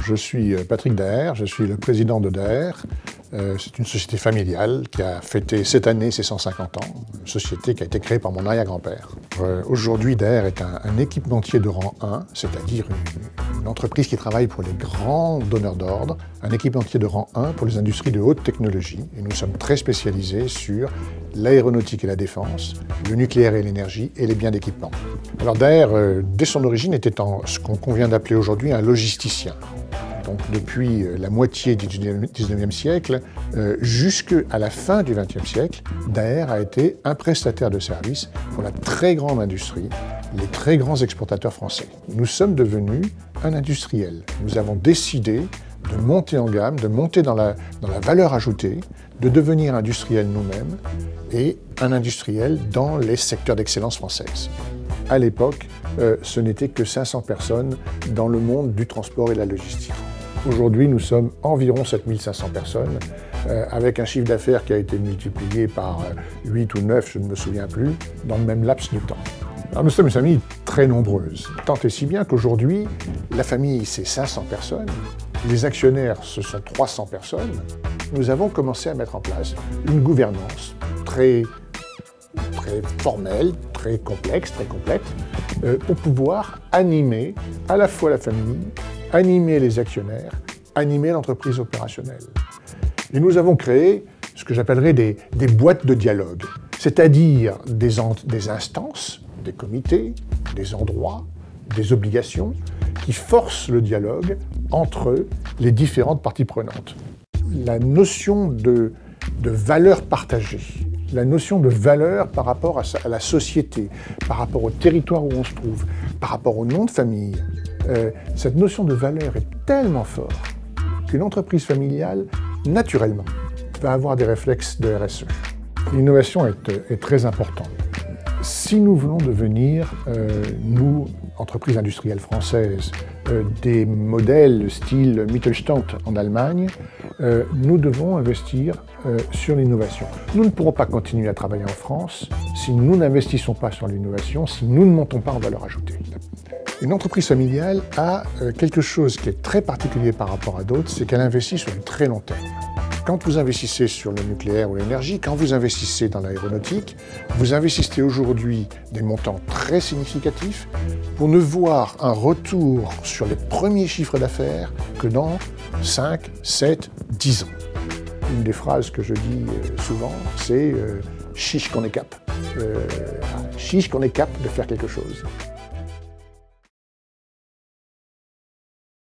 Je suis Patrick Daher, je suis le président de Daher. C'est une société familiale qui a fêté cette année ses 150 ans, une société qui a été créée par mon arrière-grand-père. Aujourd'hui, Daher est un équipementier de rang 1, c'est-à-dire une entreprise qui travaille pour les grands donneurs d'ordre, un équipementier de rang 1 pour les industries de haute technologie. Et nous sommes très spécialisés sur l'aéronautique et la défense, le nucléaire et l'énergie et les biens d'équipement. Alors Daher, dès son origine, était ce qu'on convient d'appeler aujourd'hui un logisticien. Donc depuis la moitié du 19e siècle jusqu'à la fin du 20e siècle, Daher a été un prestataire de services pour la très grande industrie, les très grands exportateurs français. Nous sommes devenus un industriel. Nous avons décidé de monter en gamme, de monter dans la valeur ajoutée, de devenir industriel nous-mêmes et un industriel dans les secteurs d'excellence française. À l'époque, ce n'était que 500 personnes dans le monde du transport et de la logistique. Aujourd'hui, nous sommes environ 7500 personnes, avec un chiffre d'affaires qui a été multiplié par 8 ou 9, je ne me souviens plus, dans le même laps de temps. Alors nous sommes une famille très nombreuse, tant et si bien qu'aujourd'hui, la famille, c'est 500 personnes, les actionnaires, ce sont 300 personnes. Nous avons commencé à mettre en place une gouvernance très formelle, très complexe, très complète, pour pouvoir animer à la fois la famille, animer les actionnaires, animer l'entreprise opérationnelle. Et nous avons créé ce que j'appellerais des boîtes de dialogue, c'est-à-dire des instances, des comités, des endroits, des obligations qui forcent le dialogue entre les différentes parties prenantes. La notion de valeur partagée, la notion de valeur par rapport à la société, par rapport au territoire où on se trouve, par rapport au nom de famille, cette notion de valeur est tellement forte qu'une entreprise familiale, naturellement, va avoir des réflexes de RSE. L'innovation est très importante. Si nous voulons devenir, nous, entreprises industrielles françaises, des modèles style Mittelstand en Allemagne, nous devons investir sur l'innovation. Nous ne pourrons pas continuer à travailler en France si nous n'investissons pas sur l'innovation, si nous ne montons pas en valeur ajoutée. Une entreprise familiale a quelque chose qui est très particulier par rapport à d'autres, c'est qu'elle investit sur le très long terme. Quand vous investissez sur le nucléaire ou l'énergie, quand vous investissez dans l'aéronautique, vous investissez aujourd'hui des montants très significatifs pour ne voir un retour sur les premiers chiffres d'affaires que dans 5, 7, 10 ans. Une des phrases que je dis souvent, c'est « chiche qu'on est cap ». Chiche qu'on est cap de faire quelque chose.